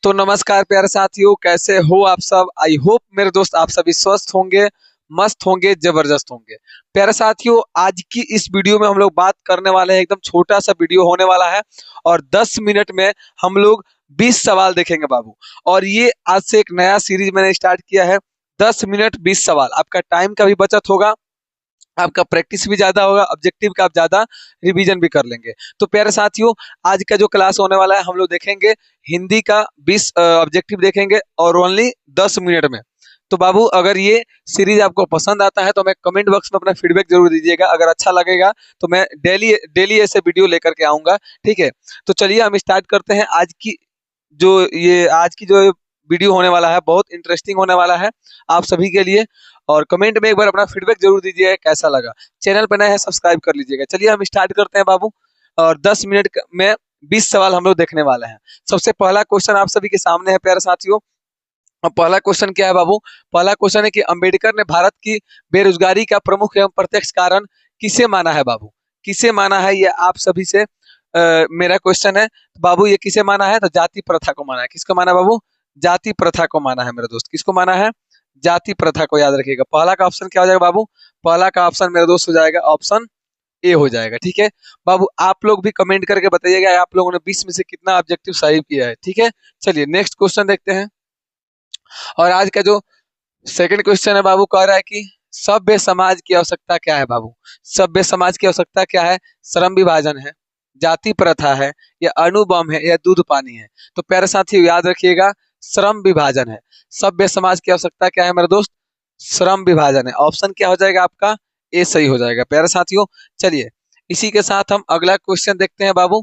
तो नमस्कार प्यारे साथियों, कैसे हो आप सब। आई होप मेरे दोस्त आप सभी स्वस्थ होंगे, मस्त होंगे, जबरदस्त होंगे। प्यारे साथियों, आज की इस वीडियो में हम लोग बात करने वाले हैं, एकदम छोटा सा वीडियो होने वाला है और 10 मिनट में हम लोग 20 सवाल देखेंगे बाबू। और ये आज से एक नया सीरीज मैंने स्टार्ट किया है, 10 मिनट 20 सवाल। आपका टाइम का भी बचत होगा, आपका प्रैक्टिस भी ज्यादा होगा, ऑब्जेक्टिव का आप ज्यादा रिवीजन भी कर लेंगे। तो प्यारे साथियों, आज का जो क्लास होने वाला है, हम लोग देखेंगे हिंदी का 20 ऑब्जेक्टिव देखेंगे और ओनली 10 मिनट में। तो बाबू, अगर ये सीरीज आपको पसंद आता है तो मैं कमेंट बॉक्स में अपना फीडबैक जरूर दीजिएगा। अगर अच्छा लगेगा तो मैं डेली डेली ऐसे वीडियो लेकर के आऊंगा, ठीक है। तो चलिए हम स्टार्ट करते हैं। आज की जो वीडियो होने वाला है बहुत इंटरेस्टिंग होने वाला है आप सभी के लिए। और कमेंट में एक बार अपना फीडबैक जरूर दीजिएगा कैसा लगा। चैनल पर नए हैं, सब्सक्राइब कर लीजिएगा। चलिए हम स्टार्ट करते हैं बाबू। और 10 मिनट में 20 सवाल हम लोग देखने वाले हैं। सबसे पहला क्वेश्चन आप सभी के सामने है प्यारे साथियों। और पहला क्वेश्चन क्या है बाबू? पहला क्वेश्चन है कि अंबेडकर ने भारत की बेरोजगारी का प्रमुख एवं प्रत्यक्ष कारण किसे माना है बाबू? किसे माना है, ये आप सभी से मेरा क्वेश्चन है बाबू। ये किसे माना है? तो जाति प्रथा को माना है। किसको माना है बाबू? जाति प्रथा को माना है मेरे दोस्त। किसको माना है? जाति प्रथा को। याद रखिएगा, पहला का ऑप्शन क्या हो जाएगा बाबू? पहला का ऑप्शन मेरे दोस्त हो जाएगा ऑप्शन ए हो जाएगा, ठीक है। बाबू आप लोग भी कमेंट करके बताइएगा आप लोगों ने 20 में से कितना ऑब्जेक्टिव सही किया है, ठीक है। चलिए नेक्स्ट क्वेश्चन देखते हैं। और आज का जो सेकंड क्वेश्चन है बाबू, कह रहा है कि सभ्य समाज की आवश्यकता क्या है बाबू? सभ्य समाज की आवश्यकता क्या है? श्रम विभाजन है, जाति प्रथा है, या अणुबम है, या दूध पानी है? तो प्यारे साथियों याद रखिएगा, श्रम विभाजन है। सभ्य समाज की आवश्यकता क्या है मेरे दोस्त? श्रम विभाजन है। ऑप्शन क्या हो जाएगा आपका? ए सही हो जाएगा प्यारे साथियों। चलिए इसी के साथ हम अगला क्वेश्चन देखते हैं बाबू।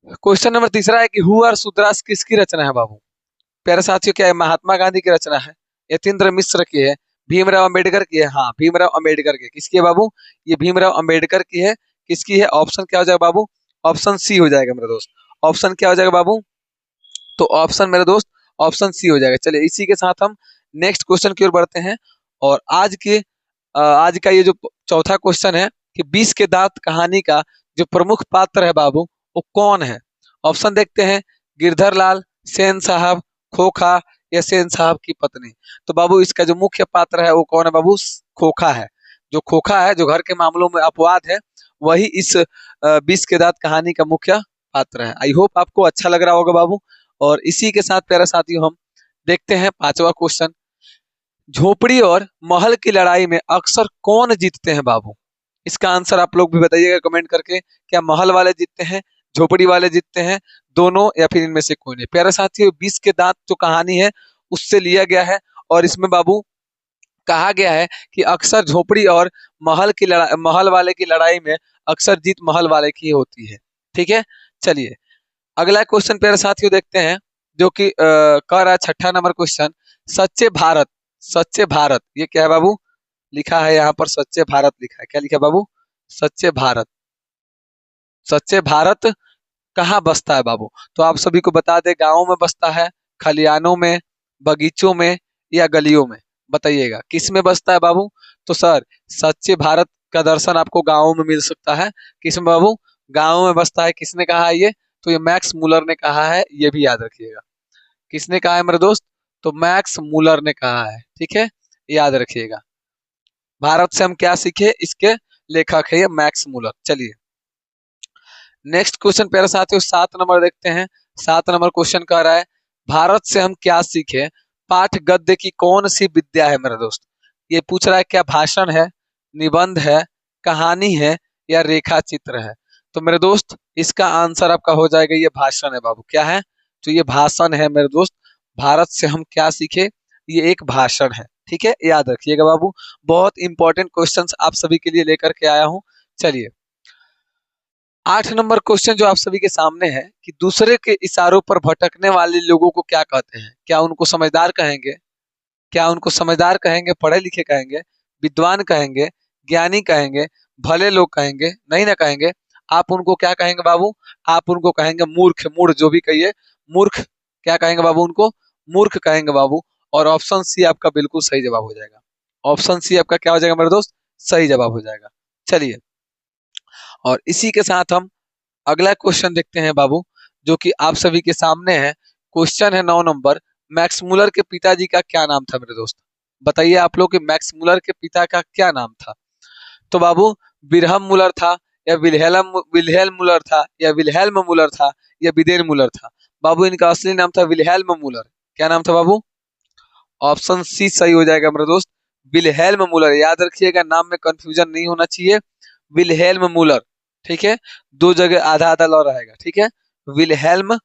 क्वेश्चन नंबर तीसरा है कि हु आर शूद्रास किसकी रचना है बाबू? प्यारे साथियों, क्या है? महात्मा गांधी की रचना है, यतीन्द्र मिश्र की है, भीमराव अंबेडकर की है। हाँ, भीमराव अंबेडकर की। किसकी है बाबू? ये भीमराव अंबेडकर की है। किसकी है? ऑप्शन क्या हो जाएगा बाबू? ऑप्शन सी हो जाएगा मेरे दोस्त। ऑप्शन क्या हो जाएगा बाबू? तो ऑप्शन मेरे दोस्त ऑप्शन सी हो जाएगा। चलिए इसी के साथ हम नेक्स्ट क्वेश्चन की ओर बढ़ते हैं। और आज का ये जो चौथा क्वेश्चन है कि 20 के दांत कहानी का जो प्रमुख पात्र है बाबू, वो कौन है? ऑप्शन देखते हैं। गिरधर लाल, सेन साहब, खोखा, या सेन साहब की पत्नी। तो बाबू इसका जो मुख्य पात्र है वो कौन है बाबू? खोखा है। जो खोखा है, जो घर के मामलों में अपवाद है, वही इस 20 के दांत कहानी का मुख्य पात्र है। आई होप आपको अच्छा लग रहा होगा बाबू। और इसी के साथ प्यारे साथियों हम देखते हैं पांचवा क्वेश्चन। झोपड़ी और महल की लड़ाई में अक्सर कौन जीतते हैं बाबू? इसका आंसर आप लोग भी बताइएगा कमेंट करके। क्या महल वाले जीतते हैं, झोपड़ी वाले जीतते हैं, दोनों, या फिर इनमें से कोई नहीं? प्यारे साथियों 20 के दांत जो कहानी है उससे लिया गया है। और इसमें बाबू कहा गया है कि अक्सर झोपड़ी और महल वाले की लड़ाई में अक्सर जीत महल वाले की होती है, ठीक है। चलिए अगला क्वेश्चन प्यारे साथियों देखते हैं, जो कि कह रहा है छठा नंबर क्वेश्चन। सच्चे भारत, सच्चे भारत ये क्या है बाबू? लिखा है यहाँ पर सच्चे भारत लिखा है। क्या लिखा है बाबू? सच्चे भारत। सच्चे भारत कहाँ बसता है बाबू? तो आप सभी को बता दें, गाँव में बसता है, खलियानों में, बगीचों में, या गलियों में? बताइएगा किस में बसता है बाबू? तो सर सच्चे भारत का दर्शन आपको गाँव में मिल सकता है। किस में बाबू? गाँव में बसता है। किसने कहा है ये? तो ये मैक्स मूलर ने कहा है, ये भी याद रखिएगा। किसने कहा है मेरे दोस्त? तो मैक्स मूलर ने कहा है, ठीक है, याद रखिएगा। भारत से हम क्या सीखे, इसके लेखक है ये मैक्स मूलर। चलिए नेक्स्ट क्वेश्चन प्यारे साथियों 7 नंबर देखते हैं। 7 नंबर क्वेश्चन कह रहा है भारत से हम क्या सीखे? पाठ गद्य की कौन सी विद्या है मेरे दोस्त? ये पूछ रहा है क्या भाषण है, निबंध है, कहानी है, या रेखा चित्र है? तो मेरे दोस्त इसका आंसर आपका हो जाएगा ये भाषण है बाबू। क्या है? तो ये भाषण है मेरे दोस्त। भारत से हम क्या सीखे, ये एक भाषण है, ठीक है, याद रखिएगा बाबू। बहुत इंपॉर्टेंट क्वेश्चंस आप सभी के लिए लेकर के आया हूं। चलिए 8 नंबर क्वेश्चन जो आप सभी के सामने है कि दूसरे के इशारों पर भटकने वाले लोगों को क्या कहते हैं? क्या उनको समझदार कहेंगे? क्या उनको समझदार कहेंगे, पढ़े लिखे कहेंगे, विद्वान कहेंगे, ज्ञानी कहेंगे, भले लोग कहेंगे, नहीं ना कहेंगे? आप उनको क्या कहेंगे बाबू? आप उनको कहेंगे मूर्ख, मूढ़ जो भी कहिए, मूर्ख। क्या कहेंगे बाबू? उनको मूर्ख कहेंगे बाबू। और ऑप्शन सी आपका बिल्कुल सही जवाब हो जाएगा। ऑप्शन सी आपका क्या हो जाएगा मेरे दोस्त? सही जवाब हो जाएगा। चलिए और इसी के साथ हम अगला क्वेश्चन देखते हैं बाबू, जो कि आप सभी के सामने है। क्वेश्चन है 9 नंबर, मैक्स मूलर के पिताजी का क्या नाम था मेरे दोस्त? बताइए आप लोग कि मैक्स मूलर के पिता का क्या नाम था? तो बाबू विरहम मूलर था, या विल्हेल्म मूलर था, या विल्हेल्म मूलर था, या विदेन मूलर था? बाबू इनका असली नाम था विल्हेल्म मूलर। क्या नाम था बाबू? ऑप्शन सी सही हो जाएगा मेरे दोस्त, विल्हेल्म मूलर। याद रखिएगा, नाम में कंफ्यूजन नहीं होना चाहिए, विल्हेल्म मूलर। ठीक है, दो जगह आधा आधा लॉ रहेगा। ठीक है, विल्हेल्म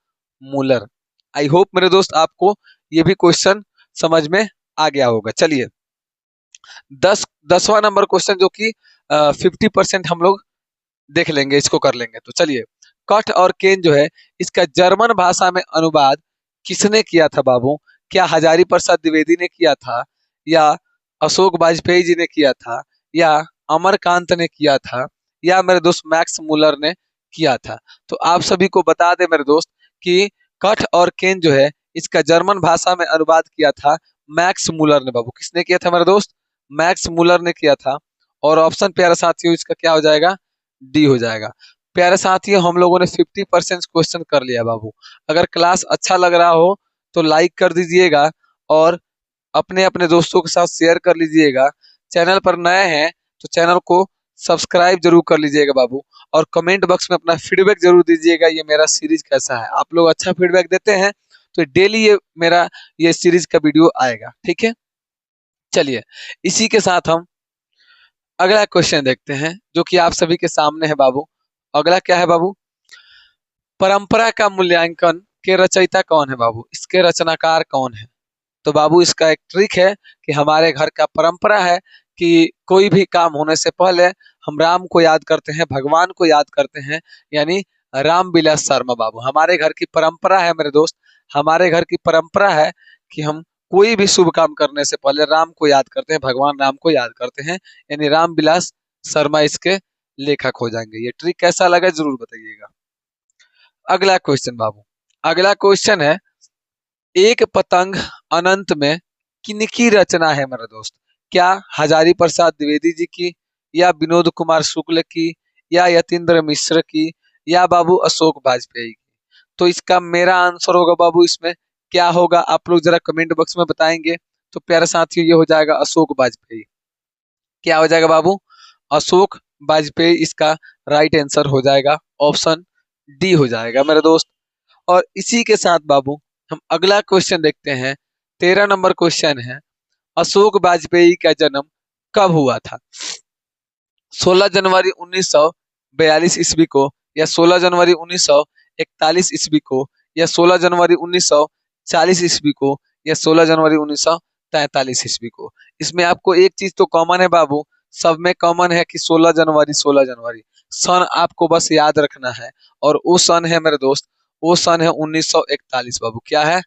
मूलर। आई होप मेरे दोस्त आपको ये भी क्वेश्चन समझ में आ गया होगा। चलिए 10वां नंबर क्वेश्चन, जो कि 50% हम लोग देख लेंगे, इसको कर लेंगे। तो चलिए, कट और केन जो है, इसका जर्मन भाषा में अनुवाद किसने किया था बाबू? क्या हजारी प्रसाद द्विवेदी ने किया था, या अशोक वाजपेयी जी ने किया था, या अमरकांत ने किया था, या मेरे दोस्त मैक्स मूलर ने किया था? तो आप सभी को बता दें मेरे दोस्त कि कट और केन जो है, इसका जर्मन भाषा में अनुवाद किया था मैक्स मूलर ने। बाबू किसने किया था मेरे दोस्त? मैक्स मूलर ने किया था। और ऑप्शन प्यारे साथियों इसका क्या हो जाएगा? डी हो जाएगा। प्यारे साथियों, हम लोगों ने 50% क्वेश्चन कर लिया बाबू। अगर क्लास अच्छा लग रहा हो तो लाइक कर दीजिएगा, और अपने अपने दोस्तों के साथ शेयर कर लीजिएगा। चैनल पर नए हैं तो चैनल को सब्सक्राइब जरूर कर लीजिएगा बाबू, और कमेंट बॉक्स में अपना फीडबैक जरूर दीजिएगा, ये मेरा सीरीज कैसा है। आप लोग अच्छा फीडबैक देते हैं तो डेली ये सीरीज का वीडियो आएगा। ठीक है, चलिए इसी के साथ हम अगला क्वेश्चन देखते हैं, जो कि आप सभी के सामने है बाबू। अगला क्या है बाबू? परंपरा का मूल्यांकन के रचयिता कौन है बाबू? इसके रचनाकार कौन है? तो बाबू इसका एक ट्रिक है कि हमारे घर का परंपरा है कि कोई भी काम होने से पहले हम राम को याद करते हैं, भगवान को याद करते हैं, यानी राम विलास शर्मा बाबू। हमारे घर की परंपरा है मेरे दोस्त, हमारे घर की परंपरा है कि हम कोई भी शुभ काम करने से पहले राम को याद करते हैं, भगवान राम को याद करते हैं, यानी राम विलास शर्मा इसके लेखक हो जाएंगे। ये ट्रिक कैसा लगा जरूर बताइएगा। अगला क्वेश्चन बाबू, अगला क्वेश्चन है, एक पतंग अनंत में किनकी रचना है मेरे दोस्त? क्या हजारी प्रसाद द्विवेदी जी की, या विनोद कुमार शुक्ल की, या यतीन्द्र मिश्र की, या बाबू अशोक वाजपेयी की? तो इसका मेरा आंसर होगा बाबू, इसमें क्या होगा आप लोग जरा कमेंट बॉक्स में बताएंगे। तो प्यारे साथियों, ये हो जाएगा अशोक वाजपेयी। क्या हो जाएगा बाबू? अशोक वाजपेयी इसका राइट आंसर हो जाएगा, ऑप्शन डी हो जाएगा मेरे दोस्त। और इसी के साथ बाबू हम अगला क्वेश्चन देखते हैं। 13 नंबर क्वेश्चन है, अशोक वाजपेयी का जन्म कब हुआ था? 16 जनवरी 1942 ईस्वी को, या 16 जनवरी 1941 ईस्वी को, या 16 जनवरी 1940 ईस्वी को, या 16 जनवरी 1943 ईस्वी को? इसमें आपको एक चीज तो कॉमन है बाबू, सब में कॉमन है कि 16 जनवरी 16 जनवरी। सन आपको बस याद रखना है, और वो सन है मेरे दोस्त, वो सन है 1941 बाबू। क्या है?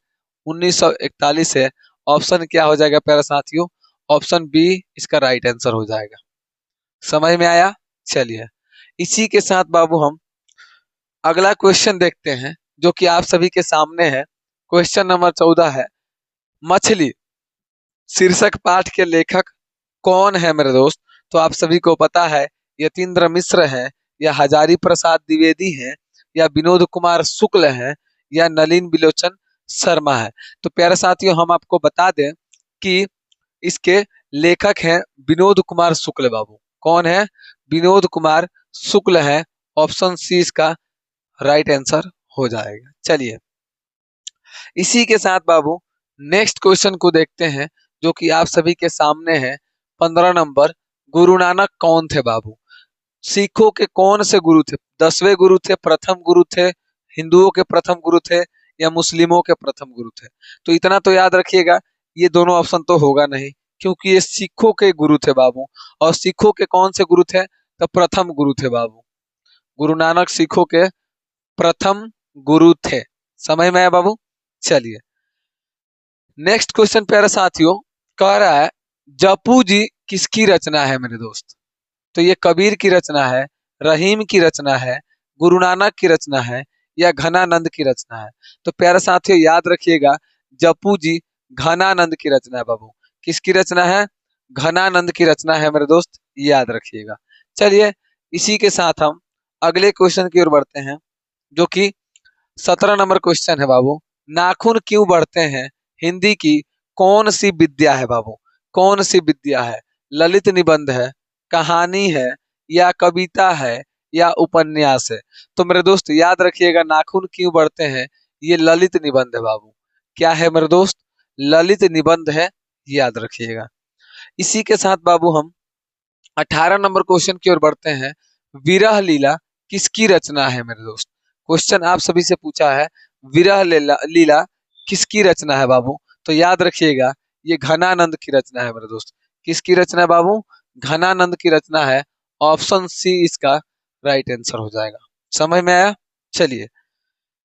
1941 है। ऑप्शन क्या हो जाएगा प्यारे साथियों? ऑप्शन बी इसका राइट आंसर हो जाएगा। समझ में आया? चलिए इसी के साथ बाबू हम अगला क्वेश्चन देखते हैं, जो कि आप सभी के सामने है। क्वेश्चन नंबर 14 है, मछली शीर्षक पाठ के लेखक कौन है मेरे दोस्त? तो आप सभी को पता है, यतीन्द्र मिश्र है, या हजारी प्रसाद द्विवेदी है, या विनोद कुमार शुक्ल है, या नलिन बिलोचन शर्मा है? तो प्यारे साथियों, हम आपको बता दें कि इसके लेखक हैं विनोद कुमार शुक्ल बाबू। कौन है? विनोद कुमार शुक्ल है। ऑप्शन सी इसका राइट आंसर हो जाएगा। चलिए इसी के साथ बाबू नेक्स्ट क्वेश्चन को देखते हैं, जो कि आप सभी के सामने है। 15 नंबर, गुरु नानक कौन थे बाबू? सिखों के कौन से गुरु थे? 10वें गुरु थे, प्रथम गुरु थे, हिंदुओं के प्रथम गुरु थे, या मुस्लिमों के प्रथम गुरु थे? तो इतना तो याद रखिएगा, ये दोनों ऑप्शन तो होगा नहीं, क्योंकि ये सिखों के गुरु थे बाबू। और सिखों के कौन से गुरु थे? तो प्रथम गुरु थे बाबू। गुरु नानक सिखों के प्रथम गुरु थे। समझ में आया बाबू? चलिए नेक्स्ट क्वेश्चन प्यारे साथियों, कह रहा है जपू जी किसकी रचना है मेरे दोस्त? तो ये कबीर की रचना है, रहीम की रचना है, गुरु नानक की रचना है, या घनानंद की रचना है? तो प्यारे साथियों याद रखिएगा, जपू जी घनानंद की रचना है बाबू। किसकी रचना है? घनानंद की रचना है मेरे दोस्त, याद रखिएगा। चलिए इसी के साथ हम अगले क्वेश्चन की ओर बढ़ते हैं, जो कि 17 नंबर क्वेश्चन है बाबू। नाखून क्यों बढ़ते हैं हिंदी की कौन सी विद्या है बाबू? कौन सी विद्या है? ललित निबंध है, कहानी है, या कविता है, या उपन्यास है? तो मेरे दोस्त याद रखिएगा, नाखून क्यों बढ़ते हैं, ये ललित निबंध है बाबू। क्या है मेरे दोस्त? ललित निबंध है, याद रखिएगा। इसी के साथ बाबू हम 18 नंबर क्वेश्चन की ओर बढ़ते हैं। विरह लीला किसकी रचना है मेरे दोस्त? क्वेश्चन आप सभी से पूछा है, विरह लीला किसकी रचना है बाबू? तो याद रखिएगा, ये घनानंद की रचना है मेरे दोस्त। किसकी रचना है बाबू? घनानंद की रचना है। ऑप्शन सी इसका राइट आंसर हो जाएगा। समझ में आया? चलिए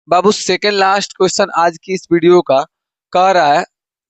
बाबू, सेकेंड लास्ट क्वेश्चन आज की इस वीडियो का कह रहा है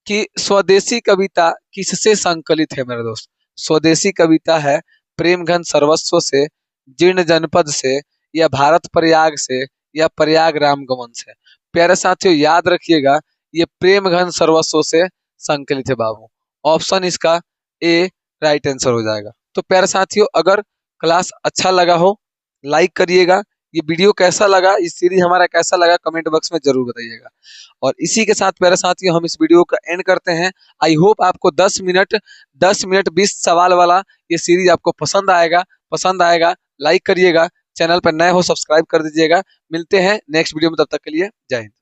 कि स्वदेशी कविता किससे संकलित है मेरे दोस्त? स्वदेशी कविता है प्रेम घन सर्वस्व से, जीर्ण जनपद से, या भारत प्रयाग से, या प्रयाग राम गमन से? प्यारे साथियों याद रखिएगा, ये प्रेम घन सर्वस्व से संकलित है बाबू। ऑप्शन इसका ए राइट आंसर हो जाएगा। तो प्यारे साथियों, अगर क्लास अच्छा लगा हो लाइक करिएगा। ये वीडियो कैसा लगा, इस सीरीज हमारा कैसा लगा, कमेंट बॉक्स में जरूर बताइएगा। और इसी के साथ प्यारे साथियों हम इस वीडियो का एंड करते हैं। आई होप आपको 10 मिनट 20 सवाल वाला ये सीरीज आपको पसंद आएगा। लाइक करिएगा, चैनल पर नए हो सब्सक्राइब कर दीजिएगा। मिलते हैं नेक्स्ट वीडियो में, तब तक के लिए जय हिंद।